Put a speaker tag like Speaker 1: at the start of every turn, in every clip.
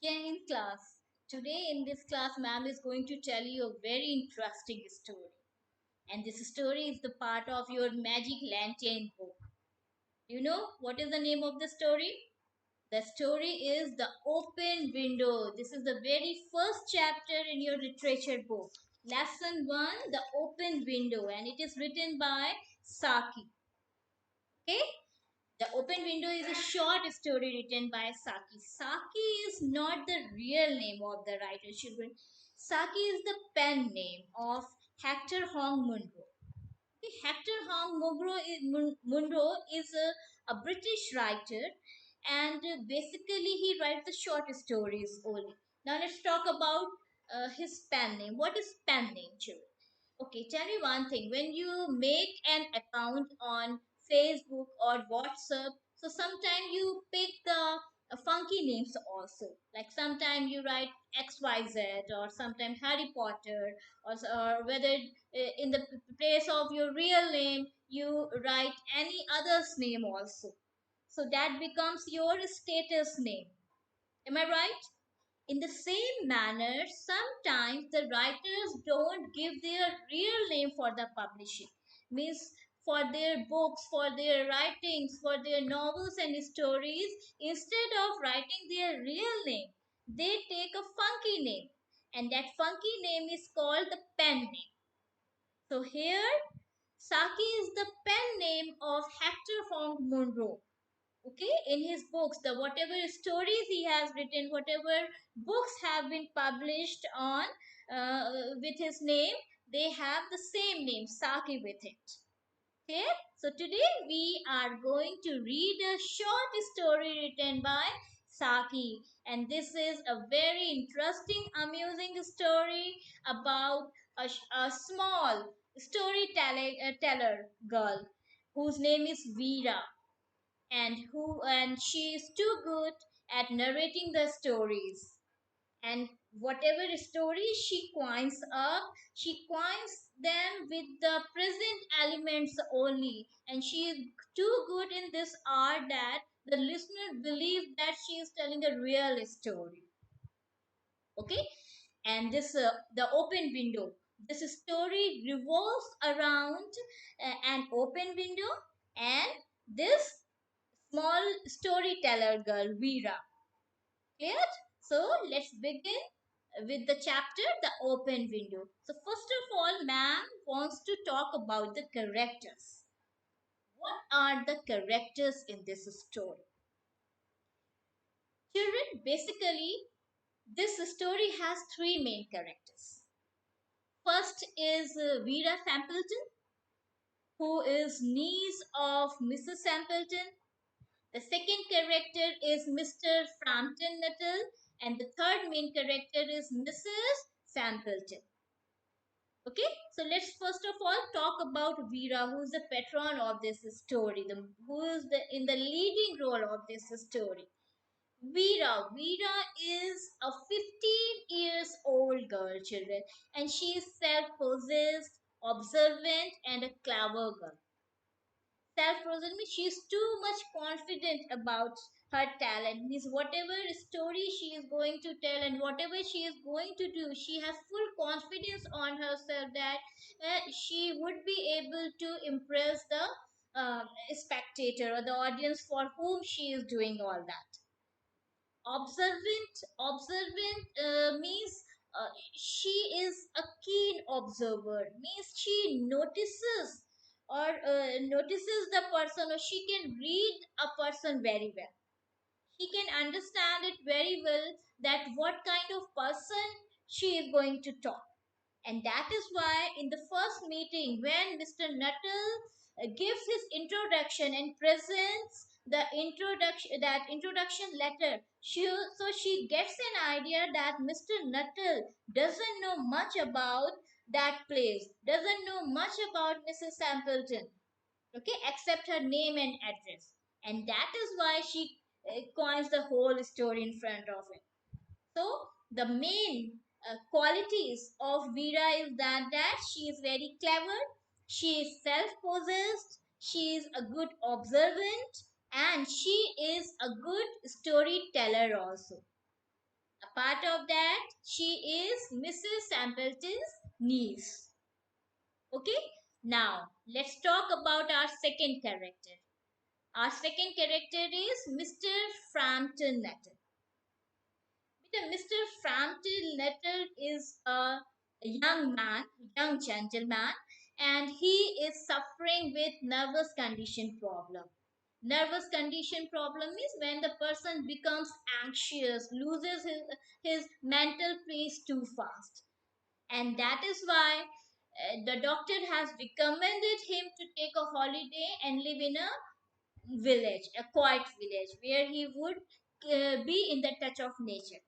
Speaker 1: Again in class. Today in this class, ma'am is going to tell you a very interesting story. And this story is the part of your Magic Lantern book. You know what is the name of the story? The story is The Open Window. This is the very first chapter in your literature book. Lesson 1, The Open Window, and it is written by Saki. Okay? The Open Window is a short story written by Saki. Saki is not the real name of the writer, children. Saki is the pen name of Hector Hong Munro. Hector Hong Munro is a British writer, and basically he writes the short stories only. Now let's talk about his pen name. What is pen name, children? Okay, tell me one thing. When you make an account on Facebook or WhatsApp, so sometimes you pick the funky names also. Like sometimes you write XYZ, or sometimes Harry Potter, or whether in the place of your real name you write any other's name also. So that becomes your status name. Am I right? In the same manner, sometimes the writers don't give their real name for the publishing. Means for their books, for their writings, for their novels and stories, instead of writing their real name, they take a funky name. And that funky name is called the pen name. So here, Saki is the pen name of Hector Hong Munro. Okay, in his books, the whatever stories he has written, whatever books have been published on with his name, they have the same name, Saki, with it. Okay, so today we are going to read a short story written by Saki, and this is a very interesting, amusing story about a small storyteller girl whose name is Veera, and she is too good at narrating the stories. And whatever story she coins them with the present elements only, and she is too good in this art that the listener believes that she is telling a real story. Okay, and this the open window, this story revolves around an open window and this small storyteller girl, Veera. Clear? So let's begin with the chapter, The Open Window. So first of all, ma'am wants to talk about the characters. What are the characters in this story? Children, basically, this story has three main characters. First is Veera Sampleton, who is niece of Mrs. Sampleton. The second character is Mr. Frampton Nuttall, and the third main character is Mrs. Sampleton. Okay, so let's first of all talk about Veera, who is the patron of this story, who is in the leading role of this story. Veera is a 15 years old girl, children, and she is self-possessed, observant, and a clever girl. Self-possessed means she's too much confident about her talent. Means whatever story she is going to tell and whatever she is going to do, she has full confidence on herself that she would be able to impress the spectator or the audience for whom she is doing all that. Observant means she is a keen observer, means she notices the person, or she can read a person very well. She can understand it very well that what kind of person she is going to talk. And that is why in the first meeting, when Mr. Nuttall gives his introduction and presents that introduction letter, she gets an idea that Mr. Nuttall doesn't know much about that place, doesn't know much about Mrs. Sampleton, okay, except her name and address. And that is why she coins the whole story in front of him. So the main qualities of Veera is that she is very clever, she is self-possessed, she is a good observant, and she is a good storyteller also. Apart of that, she is Mrs. Sampleton's niece. Okay, now let's talk about our second character. Our second character is Mr. Frampton Nuttall. Mr. Frampton Nuttall is a young man, young gentleman, and he is suffering with nervous condition problem. Nervous condition problem is when the person becomes anxious, loses his mental pace too fast. And that is why the doctor has recommended him to take a holiday and live in a village, a quiet village, where he would be in the touch of nature.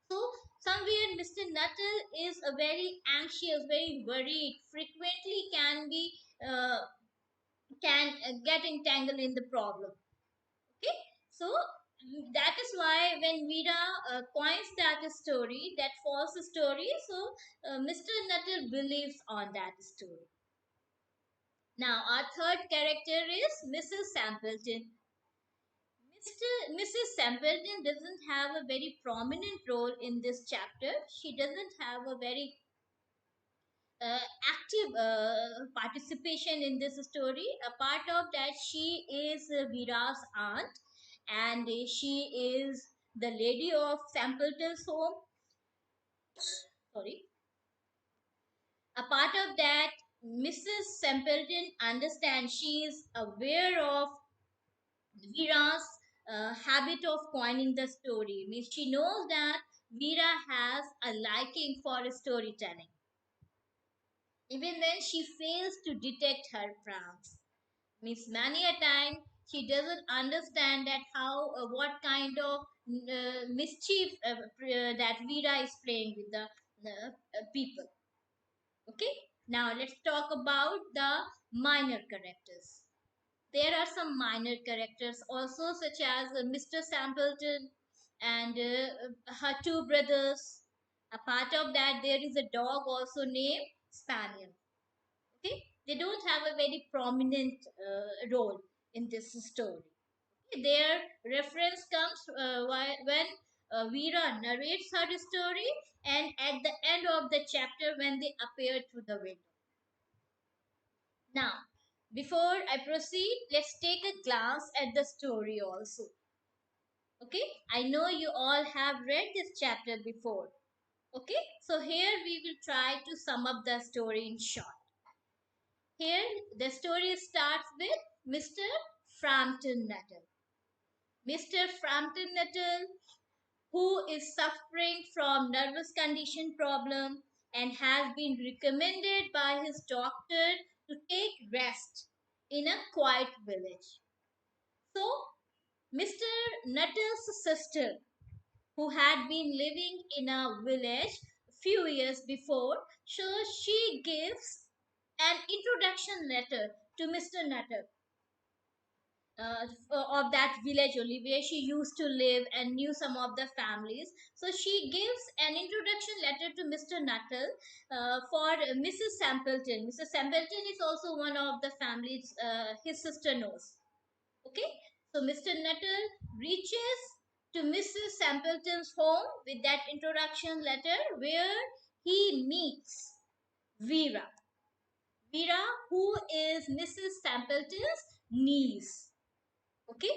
Speaker 1: So somewhere Mr. Nuttall is a very anxious, very worried, frequently can get entangled in the problem. Okay, so that is why when Vida coins that story, that false story, so Mr. Nuttall believes on that story. Now our third character is Mrs. Sampleton. Mrs. Sampleton doesn't have a very prominent role in this chapter. She doesn't have a very active participation in this story. A part of that, she is Vira's aunt, and she is the lady of Sampleton's home. Sorry. A part of that, Mrs. Sampleton understands, she is aware of Vira's habit of coining the story. Means she knows that Vira has a liking for storytelling, even when she fails to detect her pranks. Means many a time she doesn't understand that how what kind of mischief that Vira is playing with the people. Okay, now let's talk about the minor characters. There are some minor characters also, such as Mr. Sampleton and her two brothers. A part of that, there is a dog also named Spaniel. Okay, they don't have a very prominent role in this story. Okay? Their reference comes when Vera narrates her story, and at the end of the chapter when they appear through the window. Now, before I proceed, let's take a glance at the story also. Okay, I know you all have read this chapter before. Okay, so here we will try to sum up the story in short. Here, the story starts with Mr. Frampton Nuttall. Mr. Frampton Nuttall, who is suffering from nervous condition problem and has been recommended by his doctor to take rest in a quiet village. So, Mr. Nuttall's sister, who had been living in a village a few years before, so she gives an introduction letter to Mr. Nuttall of that village only where she used to live and knew some of the families. So she gives an introduction letter to Mr. Nuttall for Mrs. Sampleton. Mrs. Sampleton is also one of the families his sister knows. Okay, so Mr. Nuttall reaches to Mrs. Sampleton's home with that introduction letter where he meets Vera. Vera, who is Mrs. Sampleton's niece. Okay,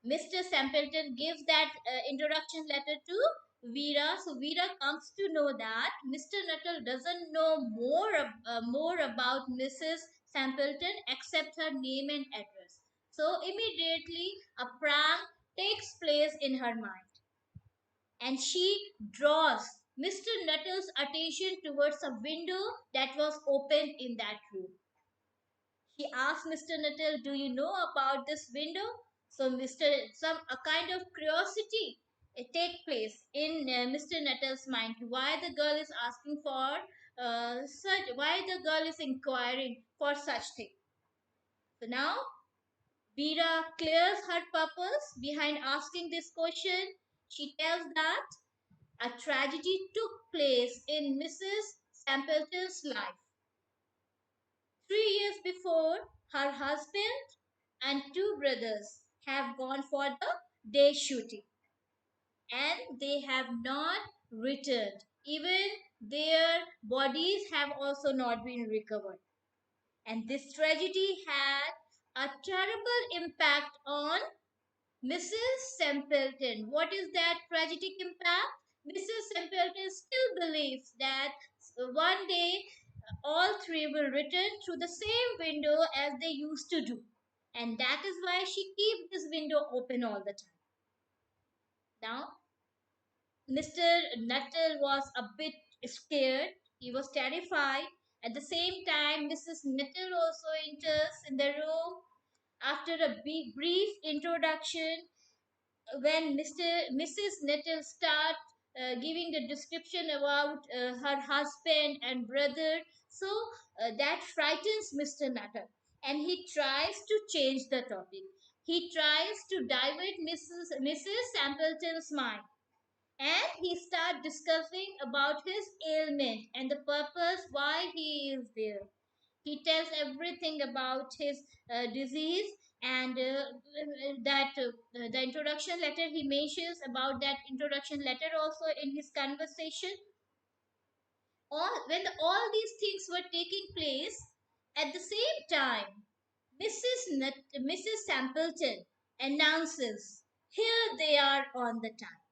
Speaker 1: Mr. Sampleton gives that introduction letter to Vera. So Vera comes to know that Mr. Nuttall doesn't know more about Mrs. Sampleton except her name and address. So immediately a prank takes place in her mind, and she draws Mr. Nuttall's attention towards a window that was open in that room. He asked Mr. Nuttall, "Do you know about this window?" So some a kind of curiosity take place in Mr. Nuttall's mind. Why the girl is asking for why the girl is inquiring for such thing. So now Vera clears her purpose behind asking this question. She tells that a tragedy took place in Mrs. Sampleton's life. 3 years before, her husband and two brothers have gone for the day shooting. and they have not returned. Even their bodies have also not been recovered. And this tragedy had a terrible impact on Mrs. Templeton. What is that tragic impact? Mrs. Templeton still believes that one day all three will return through the same window as they used to do. And that is why she keeps this window open all the time. Now, Mr. Nuttall was a bit scared. He was terrified. At the same time, Mrs. Nuttall also enters in the room. After a brief introduction, when Mrs. Nettle start giving the description about her husband and brother, so that frightens Mr. Nutter, and he tries to change the topic. He tries to divert Mrs. Sampleton's mind, and he start discussing about his ailment and the purpose why he is there. He tells everything about his disease, and that the introduction letter, he mentions about that introduction letter also in his conversation. All these things were taking place at the same time, Mrs. Sampleton announces, "Here they are on the time."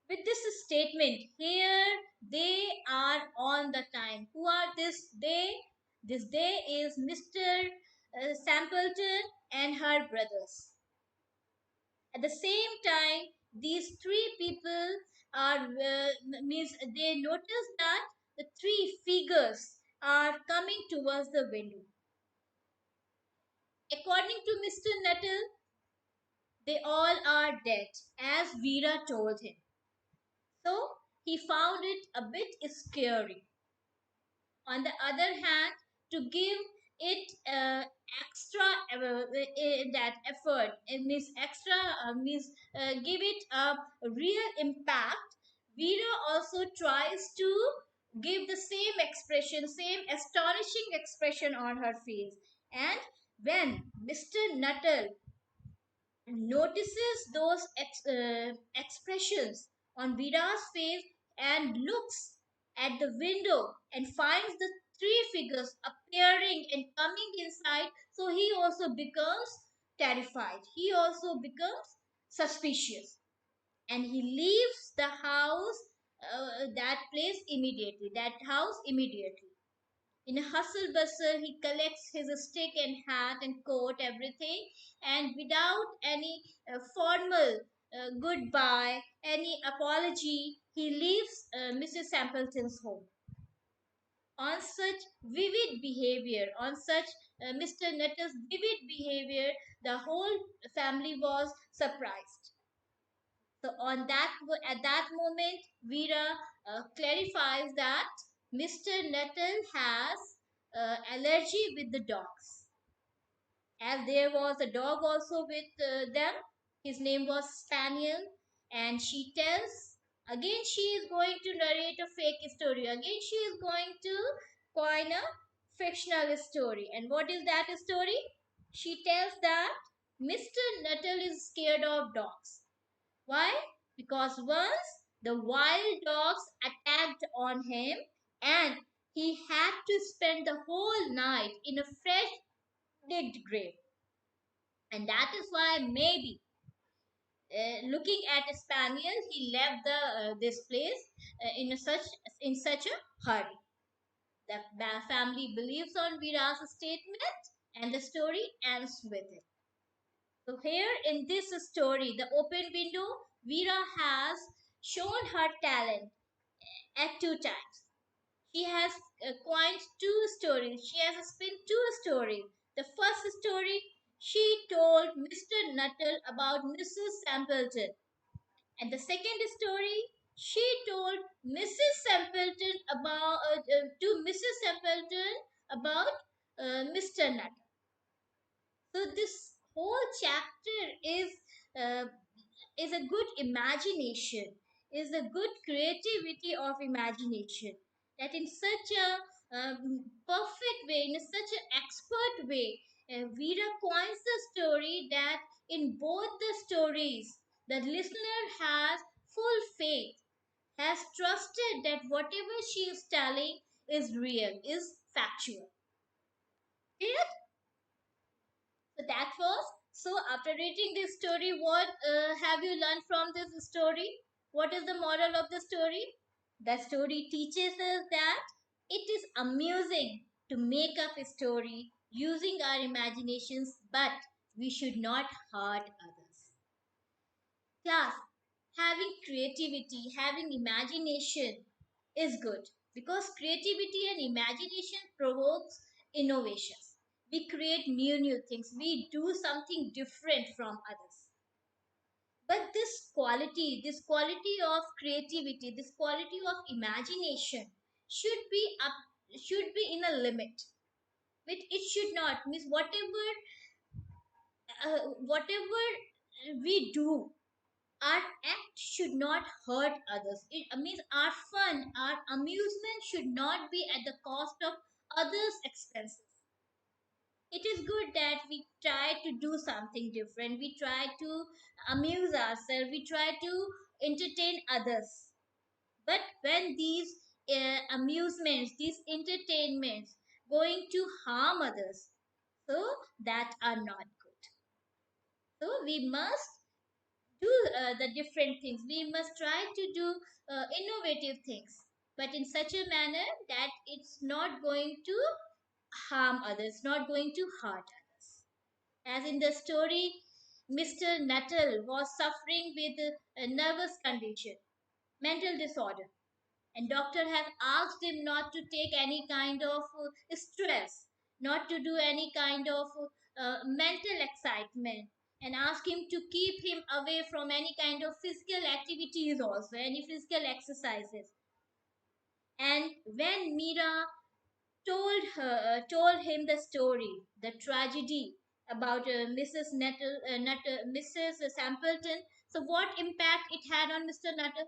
Speaker 1: With this statement, "Here they are on the time." Who are this they? This they is Mr. Sampleton and her brothers. At the same time, these three people are means they notice that the three figures are coming towards the window. According to Mr. Nuttall, they all are dead, as Vera told him. So he found it a bit scary. On the other hand, to give it extra that effort, it means extra means give it a real impact, Vera also tries to give the same expression, same astonishing expression on her face. And when Mr. Nuttall notices those expressions on Vira's face and looks at the window and finds the three figures appearing and coming inside, so he also becomes terrified. He also becomes suspicious, and he leaves the house, that house immediately. In a hustle bustle, he collects his stick and hat and coat, everything, and without any formal goodbye, any apology, he leaves Mrs. Sampleton's home. On such vivid behavior, on such Mr. Nuttall's vivid behavior, the whole family was surprised. So at that moment, Vera clarifies that Mr. Nuttall has allergy with the dogs. As there was a dog also with them, his name was Spaniel, and she tells, again she is going to narrate a fake story. Again she is going to coin a fictional story. And what is that story? She tells that Mr. Nuttall is scared of dogs. Why? Because once the wild dogs attacked on him, and he had to spend the whole night in a fresh digged grave. And that is why maybe looking at a spaniel, he left this place in such a hurry. The family believes on Vira's statement, and the story ends with it. So here in this story, the open window, Vera has shown her talent at two times. She has coined two stories. She has spun two stories. The first story, she told Mr. Nuttall about Mrs. Sampleton. And the second story, she told Mrs. Sampleton to Mrs. Sampleton about Mr. Nuttall. So this whole chapter uh, is a good imagination, is a good creativity of imagination. That in such a perfect way, in such an expert way, Vera coins the story that in both the stories, The listener has full faith, has trusted that whatever she is telling is real, is factual. Clear? So that was. So after reading this story, what have you learned from this story? What is the moral of the story? The story teaches us that it is amusing to make up a story using our imaginations, but we should not hurt others. Class, having creativity, having imagination is good because creativity and imagination provokes innovations. We create new things. We do something different from others. But this quality of creativity, this quality of imagination should be in a limit. It should not means whatever we do, our act should not hurt others. It means our fun, our amusement should not be at the cost of others' expenses. It is good that we try to do something different. We try to amuse ourselves. We try to entertain others. But when these amusements, these entertainments, going to harm others, so that are not good. So we must do the different things. We must try to do innovative things, but in such a manner that it's not going to harm others, not going to hurt others. As in the story, Mr. Nuttall was suffering with a nervous condition, mental disorder, and doctor have asked him not to take any kind of stress, not to do any kind of mental excitement, and ask him to keep him away from any kind of physical activities, also any physical exercises. And when Mira told him the story, the tragedy about Mrs. Sampleton, so what impact it had on Mr. Nutter?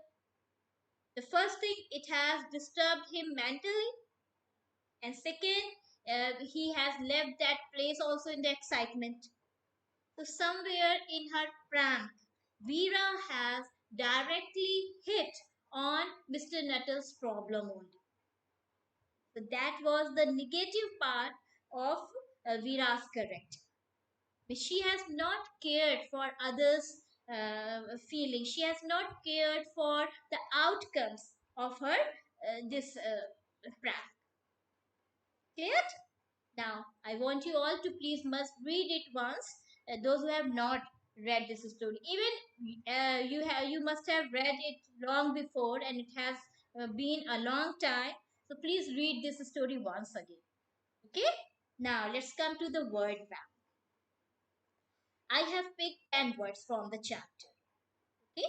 Speaker 1: The first thing, it has disturbed him mentally, and second, he has left that place also in the excitement. So somewhere in her prank, Vera has directly hit on Mr. Nuttall's problem only. So that was the negative part of Vera's character. But she has not cared for others' feelings. She has not cared for the outcomes of her this prank. Clear? Now, I want you all to please must read it once. Those who have not read this story, even you must have read it long before, and it has been a long time. So please read this story once again. Okay. Now let's come to the word bank. I have picked 10 words from the chapter. Okay.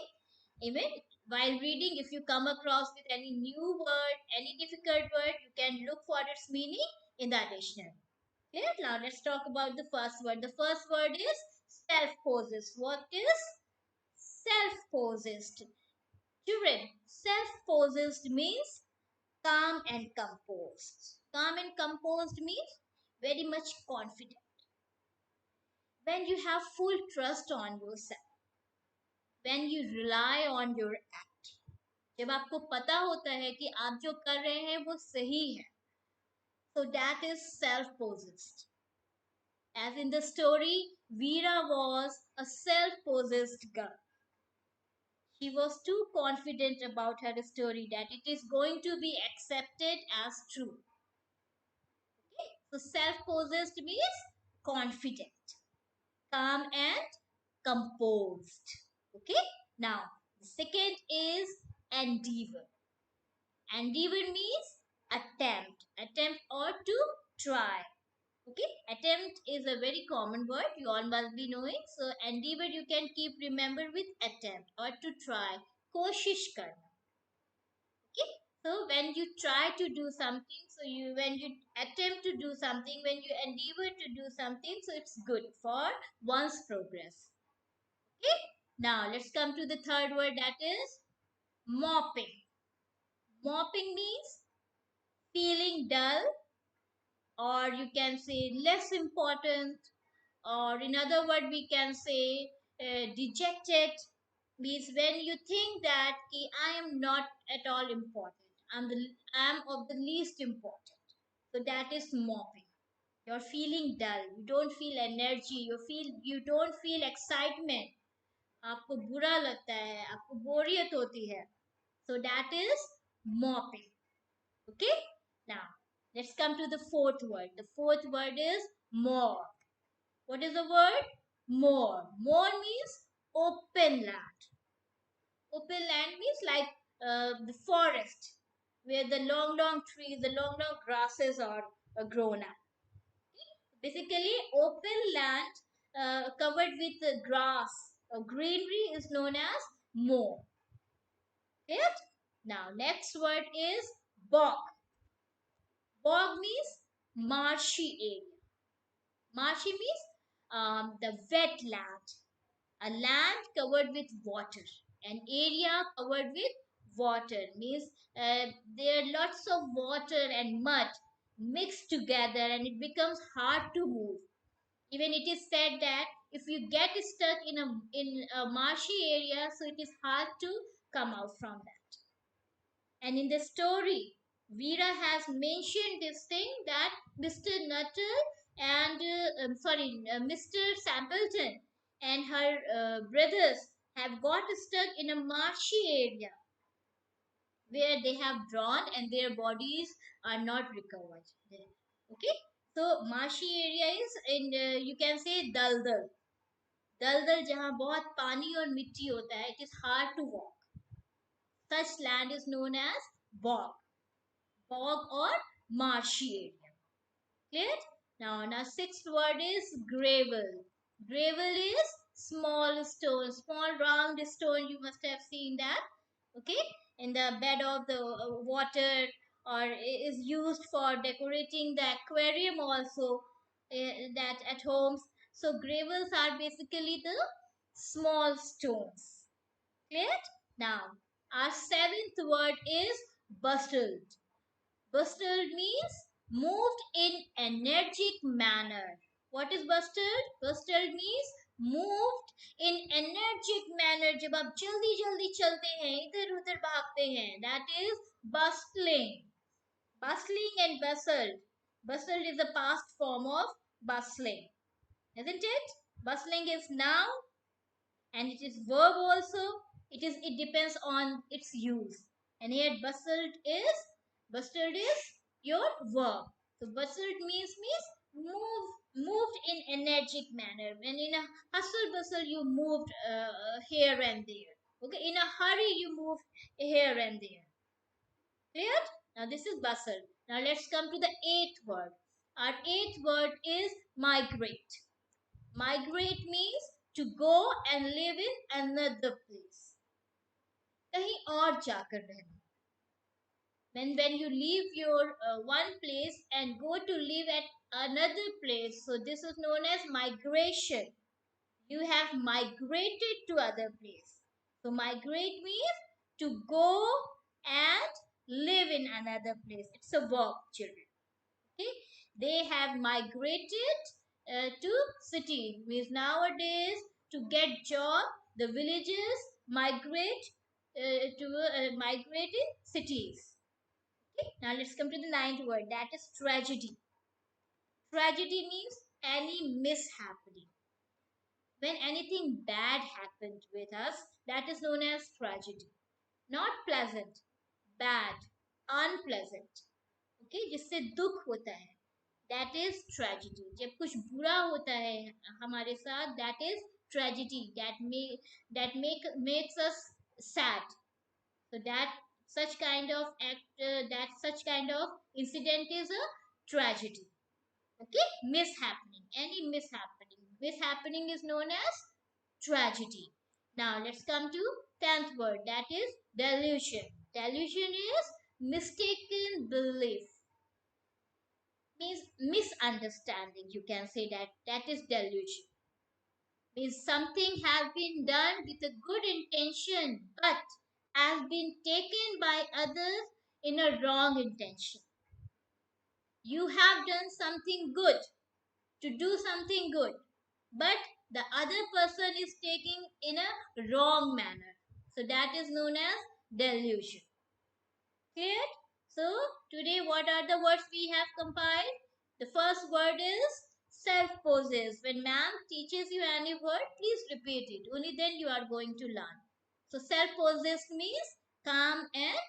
Speaker 1: Even while reading, if you come across with any new word, any difficult word, you can look for its meaning in the dictionary. Clear? Now let's talk about the first word. The first word is self-possessed. What is self-possessed? Children, self-possessed means calm and composed. Calm and composed means very much confident. When you have full trust on yourself, when you rely on your act, जब आपको पता होता है कि आप जो कर रहे हैं वो सही है, so that is self-possessed. As in the story, Veera was a self-possessed girl. She was too confident about her story that it is going to be accepted as true. Okay? So self-possessed means confident, calm and composed. Okay? Now, the second is endeavor. Endeavor means attempt or to try. Okay, attempt is a very common word, you all must be knowing. So endeavor you can keep remember with attempt or to try, koshish karna. Okay, so when you try to do something, so you when you attempt to do something, when you endeavor to do something, so it's good for one's progress. Okay, now let's come to the third word, that is mopping. Mopping means feeling dull, or you can say less important, or in other word we can say dejected. means when you think that ki, I am not at all important, I am of the least important, so that is mopping. You're feeling dull, you don't feel energy, you don't feel excitement, आपको बुरा लगता है, आपको बोरियत होती है, so that is mopping. Okay, now let's come to the fourth word. The fourth word is more. What is the word? More. More means open land. Open land means like the forest where the long, long trees, the long, long grasses are grown up. Basically, open land covered with grass or greenery is known as moor. Right? Now, next word is bog. Bog means marshy area. Marshy means the wet land, a land covered with water, an area covered with water means there are lots of water and mud mixed together and it becomes hard to move. Even it is said that if you get stuck in a marshy area, so it is hard to come out from that. And in the story, Veera has mentioned this thing that Mr. Nutter and Mr. Sampleton and her brothers have got stuck in a marshy area where they have drawn and their bodies are not recovered. Okay, so marshy area is in you can say daldal. दलदल जहाँ बहुत पानी और मिट्टी होता है, it is hard to walk. Such land is known as bog. Bog or marshy area. Clear? Now sixth word is gravel. Gravel is small stone, small round stone. You must have seen that. Okay, in the bed of the water, or is used for decorating the aquarium also. That at homes. So gravels are basically the small stones. Clear? Now our seventh word is bustled. Bustled means moved in energetic manner. What is bustled? Bustled means moved in energetic manner. जब आप जल्दी जल्दी चलते हैं, इधर उधर भागते हैं, that is bustling. Bustling and bustled. Bustled is the past form of bustling, isn't it? Bustling is noun and it is verb also. It depends on its use. And here bustled is your verb. So bustled means moved in energetic manner. When in a hustle bustle you moved here and there. Okay, in a hurry you move here and there. Clear? Now this is bustle. Now let's come to the eighth word. Our eighth word is migrate. Migrate means to go and live in another place. कहीं और जाकर रहना. When you leave your one place and go to live at another place, so this is known as migration. You have migrated to other place. So migrate means to go and live in another place. It's a verb, children. Okay, they have migrated to city. Means nowadays to get job, the villages migrate to migrate in cities. Okay, now let's come to the ninth word. That is tragedy. Tragedy means any mishappening. When anything bad happened with us, that is known as tragedy. Not pleasant, bad, unpleasant. Okay, जिससे दुख होता है, that is tragedy. जब कुछ बुरा होता है हमारे साथ, that is tragedy. Makes us sad. So such kind of such kind of incident is a tragedy. Okay, mishappening. Any mishappening. Mishappening is known as tragedy. Now let's come to 10th word. That is delusion. Delusion is mistaken belief. Means misunderstanding. You can say that is delusion. Means something has been done with a good intention, but has been taken by others in a wrong intention. You have done something good, to do something good, but the other person is taking in a wrong manner. So that is known as delusion. Clear? So today what are the words we have compiled? The first word is self-possessed. When ma'am teaches you any word, please repeat it. Only then you are going to learn. So self-possessed means calm and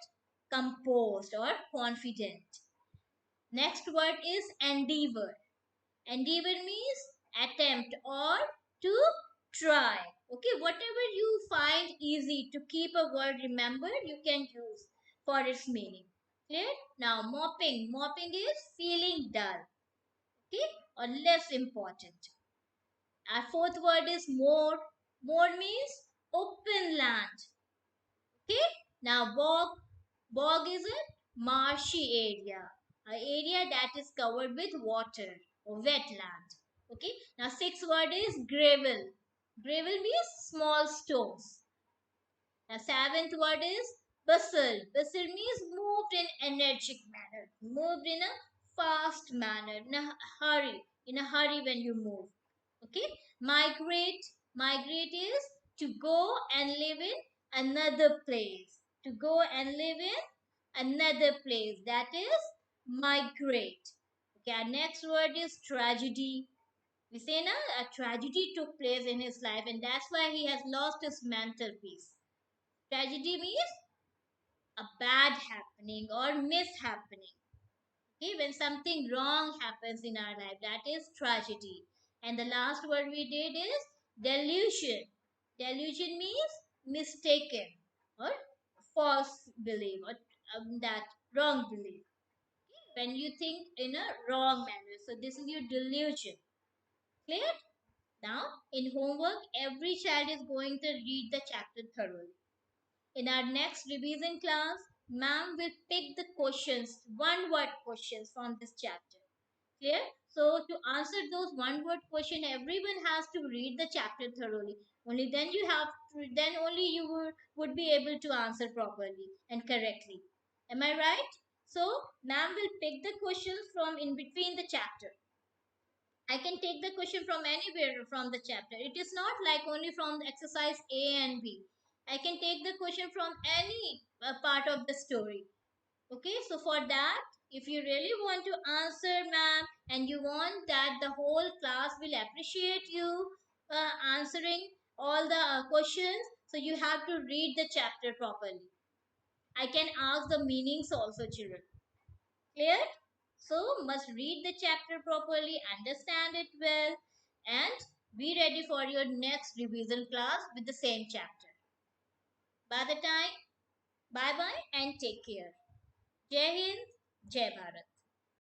Speaker 1: composed or confident. Next word is endeavor. Endeavor means attempt or to try. Okay, whatever you find easy to keep a word remembered, you can use for its meaning. Clear? Now, mopping. Mopping is feeling dull. Okay, or less important. Our fourth word is more. More means open land. Okay, now bog. Bog is a marshy area, an area that is covered with water or wetland. Okay, now sixth word is gravel. Gravel means small stones. Now seventh word is bustle. Bustle means moved in energetic manner, moved in a fast manner, in a hurry when you move. Okay, migrate. Migrate is to go and live in another place. To go and live in another place. That is migrate. Okay, our next word is tragedy. We say now a tragedy took place in his life, and that's why he has lost his mental peace. Tragedy means a bad happening or mishappening. Okay, when something wrong happens in our life, that is tragedy. And the last word we did is delusion. Delusion means mistaken or false belief or that wrong belief. When you think in a wrong manner. So this is your delusion. Clear? Now, in homework, every child is going to read the chapter thoroughly. In our next revision class, ma'am will pick the questions, one word questions from this chapter. Clear? So to answer those one word question, everyone has to read the chapter thoroughly. Only then you have to, then only you would be able to answer properly and correctly. Am I right? So ma'am will pick the questions from in between the chapter. I can take the question from anywhere from the chapter. It is not like only from the exercise A and B. I can take the question from any part of the story. Okay, so for that, if you really want to answer, ma'am, and you want that the whole class will appreciate you answering all the questions, so you have to read the chapter properly. I can ask the meanings also, children. Clear? So, must read the chapter properly, understand it well, and be ready for your next revision class with the same chapter. By the time, bye bye and take care. Jai Hind, Jai Bharat.